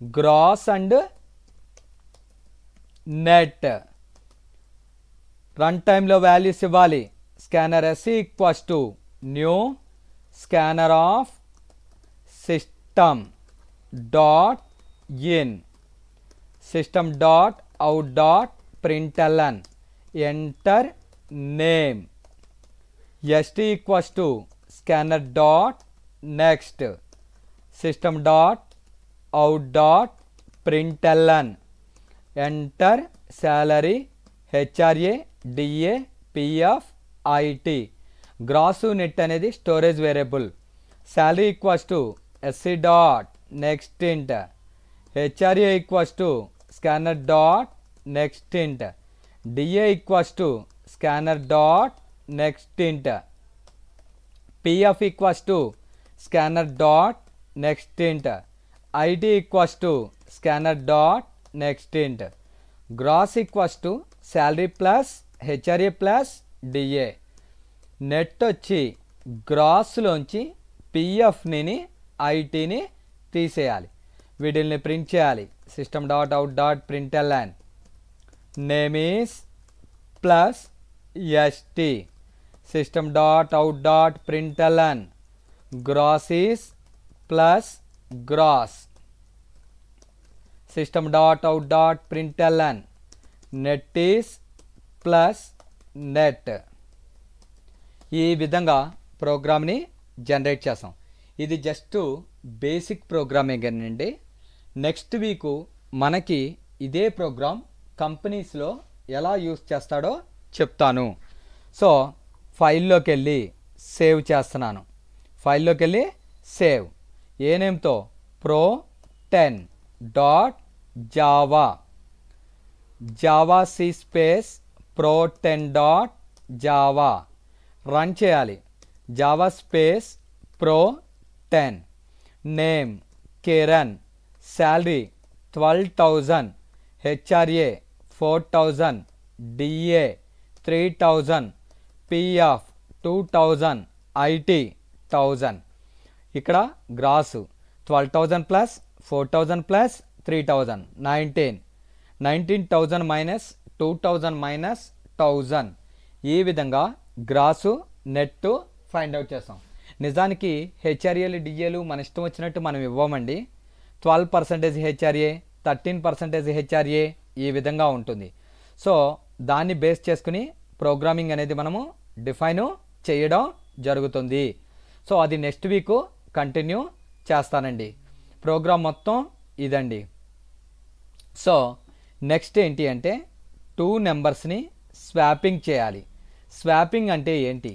Gross and net. Run టైంలో వాల్యూస్ ఇవ్వాలి. Scanner S equals to new scanner of system dot in system dot out dot println. Enter name. ST equals to scanner dot next system dot out dot println enter salary HRA DA PF IT. Gross net అనేది storage variable. Salary equals to SC dot next int. HRA equals to scanner dot next int. DA equals to scanner dot next int. PF equals to scanner dot next int. IT equals to scanner dot next int. Gross equals to salary plus HRA plus DA. Net వచ్చి గ్రాస్లోంచి పిఎఫ్ని ఐటీని తీసేయాలి. వీటిని print చేయాలి. System dot out dot print L N name is plus ST. System dot out dot print L N gross is plus gross. System dot out dot print L N net is plus net. ఈ విధంగా ప్రోగ్రామ్ని జనరేట్ చేస్తాం. ఇది జస్ట్ బేసిక్ ప్రోగ్రామింగ్ అండి. Next week మనకి ఇదే programme కంపెనీస్లో ఎలా యూస్ చేస్తాడో చెప్తాను. సో ఫైల్లోకి వెళ్ళి సేవ్ చేస్తున్నాను. ఫైల్లోకి వెళ్ళి సేవ్ ఏ నేమ్తో pro10 dot Java. Java C space pro10 dot Java run చేయాలి. Java space pro10 name Kiran, salary 12,000, HRA 4,000, DA 3,000, PF 2,000, IT 1,000. ఇక్కడ gross 12,000 plus 4,000 plus 3,000 19,000 minus 2,000 minus 1,000. ఈ విధంగా గ్రాసు నెట్ ఫైండ్ అవుట్ చేస్తాం. నిజానికి హెచ్ఆర్ఏలు డిఏలు మన ఇష్టం వచ్చినట్టు మనం ఇవ్వమండి. 12% హెచ్ఆర్ఏ, 13% హెచ్ఆర్ఏ ఈ విధంగా ఉంటుంది. సో దాన్ని బేస్ చేసుకుని ప్రోగ్రామింగ్ అనేది మనము డిఫైన్ చేయడం జరుగుతుంది. సో అది నెక్స్ట్ వీక్ కంటిన్యూ చేస్తానండి. ప్రోగ్రామ్ మొత్తం ఇదండి. సో నెక్స్ట్ ఏంటి అంటే 2 నెంబర్స్ని స్వాపింగ్ చేయాలి. స్వాపింగ్ అంటే ఏంటి?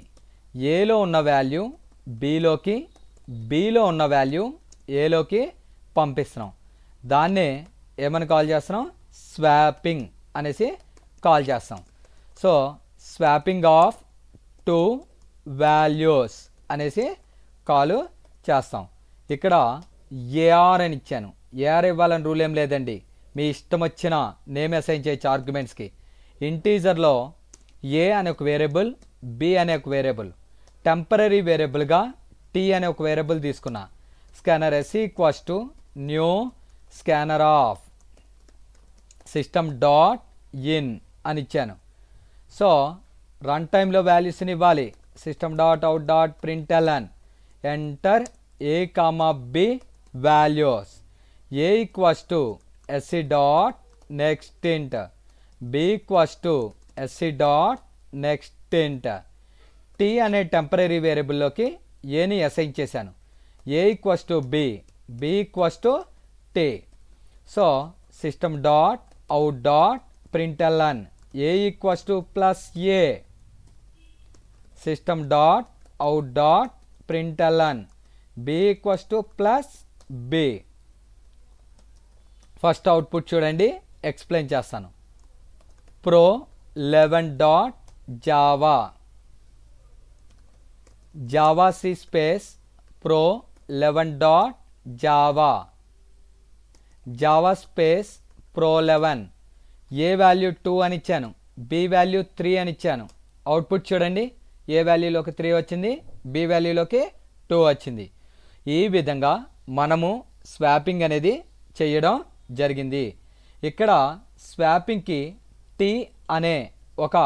ఏలో ఉన్న వాల్యూ బీలోకి, బీలో ఉన్న వాల్యూ ఏలోకి పంపిస్తున్నాం. దాన్నే ఏమని కాల్ చేస్తున్నాం? స్వాపింగ్ అనేసి కాల్ చేస్తాం. సో స్వాపింగ్ ఆఫ్ 2 వాల్యూస్ అనేసి కాల్ చేస్తాం. ఇక్కడ ఏఆర్ అని ఇచ్చాను. ఏఆర్ ఇవ్వాలని రూల్ ఏం లేదండి. మీ ఇష్టం వచ్చిన నేమ్ అసైన్ చేయొచ్చు ఆర్గ్యుమెంట్స్కి. ఇంటీజర్లో ఏ అనే ఒక వేరియబుల్, బి అనే ఒక వేరియబుల్, టెంపరీ వేరియబుల్గా టీ అనే ఒక వేరియబుల్ తీసుకున్నా. Scanner S equals to new scanner of system dot in అని ఇచ్చాను. సో రన్ టైంలో వాల్యూస్ని ఇవ్వాలి. System dot out dot println enter A comma B values. A equals to SC dot next int, B equals to SC dot next int. T అనే temporary వేరియబుల్లోకి ఏని assign చేశాను. A equals to B, B equals to T. So system dot out dot println A equals to plus A. System dot out dot print L N B equals to plus B. First output చూడండి, explain చేస్తాను. pro11 dot Java. Java C space pro11 dot Java. Java space pro11 A value 2 అని ఇచ్చాను, B value 3 అని ఇచ్చాను. Output చూడండి, ఏ వాల్యూలోకి 3 వచ్చింది, B వాల్యూలోకి 2 వచ్చింది. ఈ విధంగా మనము స్వాపింగ్ అనేది చేయడం జరిగింది. ఇక్కడ స్వాపింగ్కి టీ అనే ఒక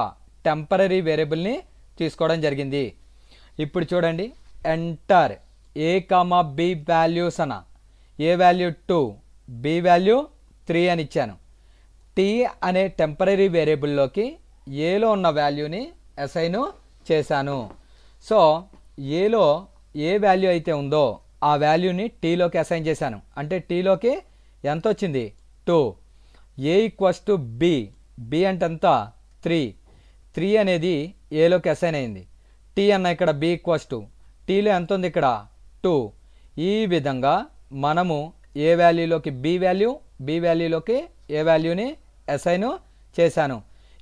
టెంపరీ వేరియబుల్ని తీసుకోవడం జరిగింది. ఇప్పుడు చూడండి, enter A comma B values అన్న. ఏ వాల్యూ 2, బి వాల్యూ 3 అని ఇచ్చాను. టీ అనే టెంపరీ వేరియబుల్లోకి ఏలో ఉన్న వాల్యూని అసైన్ చేశాను. సో ఏలో ఏ వాల్యూ అయితే ఉందో ఆ వాల్యూని టీలోకి అసైన్ చేశాను. అంటే టీలోకి ఎంత వచ్చింది 2. ఏ ఈక్వల్స్ టు బి, బి అంటే ఎంత 3, 3 అనేది ఏలోకి అసైన్ అయింది. టీ అన్న ఇక్కడ బి ఈక్వల్స్ టు టీలో ఎంత ఉంది ఇక్కడ 2. ఈ విధంగా మనము ఏ వాల్యూలోకి బి వాల్యూ, బి వాల్యూలోకి ఏ వాల్యూని అసైన్ చేశాను.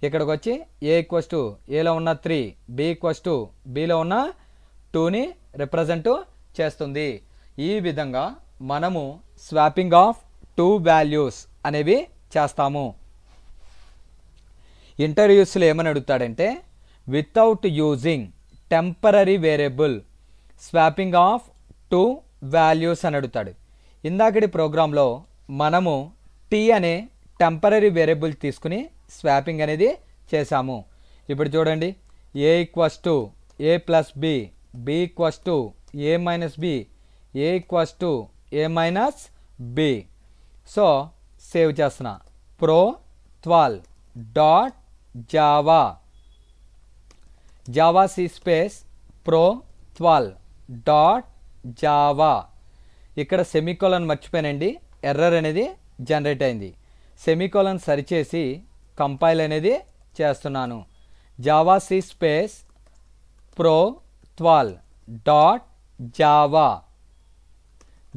ఇక్కడికి వచ్చి ఏ ఈక్వల్స్ టు ఏలో ఉన్న 3, బి ఈక్వల్స్ టు బిలో ఉన్న 2ని రిప్రజెంట్ చేస్తుంది. ఈ విధంగా మనము స్వాపింగ్ ఆఫ్ 2 వాల్యూస్ అనేవి చేస్తాము. ఇంటర్వ్యూస్లో ఏమని అడుగుతాడంటే without using temporary variable swapping of 2 values అని అడుగుతాడు. ఇందాకటి ప్రోగ్రాంలో మనము టీ అనే టెంపరరీ వేరియబుల్ తీసుకుని స్వాపింగ్ అనేది చేసాము. ఇప్పుడు చూడండి, A equals to A plus B, B equals to A minus B, A equals to A minus B. So save చేస్తున్నా. pro12 dot Java, Java C space pro12 dot Java. ఇక్కడ semicolon మర్చిపోయానండి, error అనేది generate అయింది. Semicolon సరిచేసి compile అనేది చేస్తున్నాను. Java C space pro12 dot Java,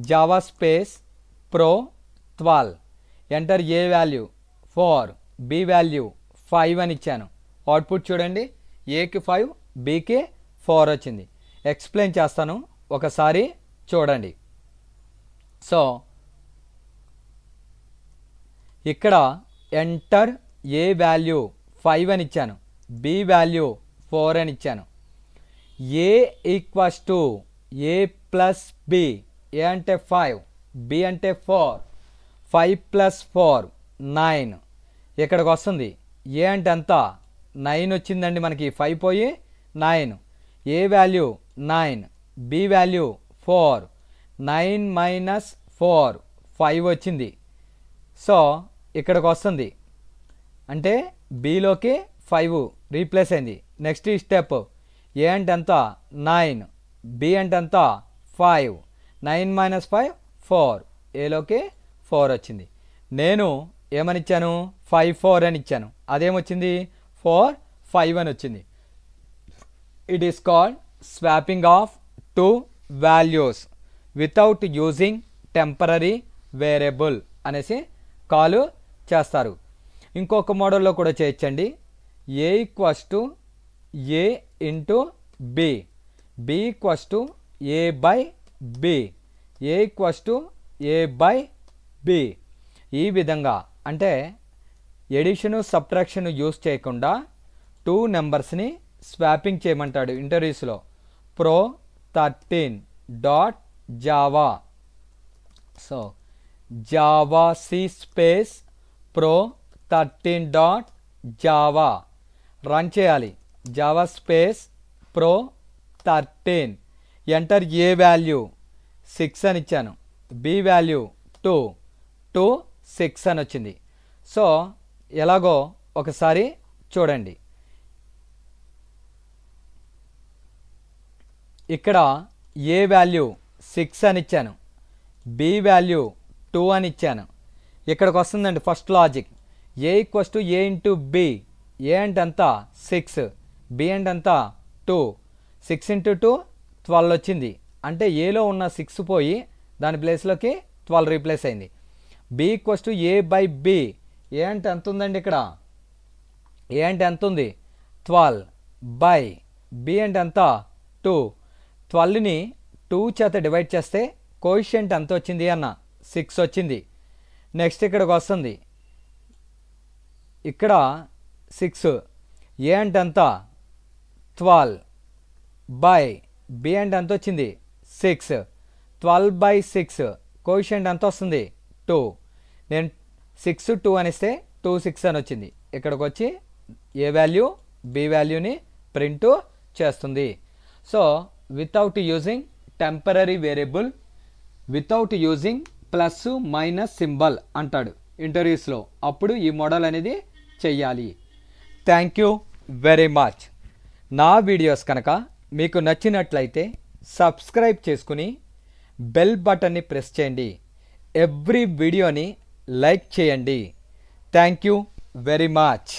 Java space pro12 enter A value 4, B value 5 అని ఇచ్చాను. అవుట్పుట్ చూడండి, ఏకి 5, బికి 4 వచ్చింది. ఎక్స్ప్లెయిన్ చేస్తాను, ఒకసారి చూడండి. సో ఇక్కడ ఎంటర్ ఏ వాల్యూ 5 అని ఇచ్చాను, బి వాల్యూ 4 అని ఇచ్చాను. A equals to A plus B, A అంటే 5, బి అంటే 4, 5 ప్లస్ 4 9. ఇక్కడికి వస్తుంది, ఏ అంటే ఎంత 9 వచ్చిందండి మనకి, 5 పోయి 9. ఏ వాల్యూ 9, బి వాల్యూ 4, 9 మైనస్ 4 5 వచ్చింది. సో ఇక్కడికి వస్తుంది, అంటే బిలోకి 5 రీప్లేస్ అయింది. నెక్స్ట్ ఈ స్టెప్, ఏ అంటే ఎంత 9, బి అంటే ఎంత 5, 9 మైనస్ 5 4, ఏలోకి 4 వచ్చింది. నేను ఏమని ఇచ్చాను 5 4 అని ఇచ్చాను, అదేమొచ్చింది 4 5 అని వచ్చింది. It is called swapping of 2 values without using temporary variable అనేసి కాల్ చేస్తారు. ఇంకొక మోడల్లో కూడా చేయొచ్చండి. A equals to A into B, B equals to A by B, A equals to A by B. ఈ విధంగా అంటే ఎడిషను సబ్ట్రాక్షన్ యూస్ చేయకుండా 2 నెంబర్స్ని స్వాపింగ్ చేయమంటాడు ఇంటర్వ్యూస్లో. pro13 dot Java. So Java C space pro13 dot Java run చేయాలి. Java space pro13 enter A value 6 అని ఇచ్చాను, బి వాల్యూ 2, 2 6 అని వచ్చింది. సో ఎలాగో ఒకసారి చూడండి. ఇక్కడ ఏ వాల్యూ 6 అని ఇచ్చాను, బి వాల్యూ 2 అని ఇచ్చాను. ఇక్కడికి వస్తుందండి first logic, A equals to A into B. A అంటే ఎంత 6, బి అంటే ఎంత 2, 6 ఇంటూ 2 12 వచ్చింది. అంటే ఏలో ఉన్న 6 పోయి దాని ప్లేస్లోకి 12 రీప్లేస్ అయింది. B equals to A by B. A అంటే ఎంత ఉందండి ఇక్కడ, ఏ అంటే ఎంత ఉంది 12 బై బి అంటే ఎంత 2. 12ని 2 చేత డివైడ్ చేస్తే కోఎఫిషియంట్ ఎంత వచ్చింది అన్న 6 వచ్చింది. నెక్స్ట్ ఇక్కడికి వస్తుంది, ఇక్కడ 6, ఏ అంటే ఎంత 12 బై బి అంటే ఎంత వచ్చింది 6. 12 బై 6 కోఎఫిషియంట్ ఎంత వస్తుంది 2. నేను 6 2 అనిస్తే 2 6 అని వచ్చింది. ఇక్కడికి వచ్చి ఏ వాల్యూ బి వాల్యూని ప్రింట్ చేస్తుంది. So without using temporary variable, without using plus minus symbol అంటాడు ఇంటర్వ్యూస్లో. అప్పుడు ఈ మోడల్ అనేది చెయ్యాలి. Thank you very much. నా వీడియోస్ కనుక మీకు నచ్చినట్లయితే సబ్స్క్రైబ్ చేసుకుని బెల్ బటన్ని ప్రెస్ చేయండి. ఎవ్రీ వీడియోని లైక్ చేయండి. Thank you very much.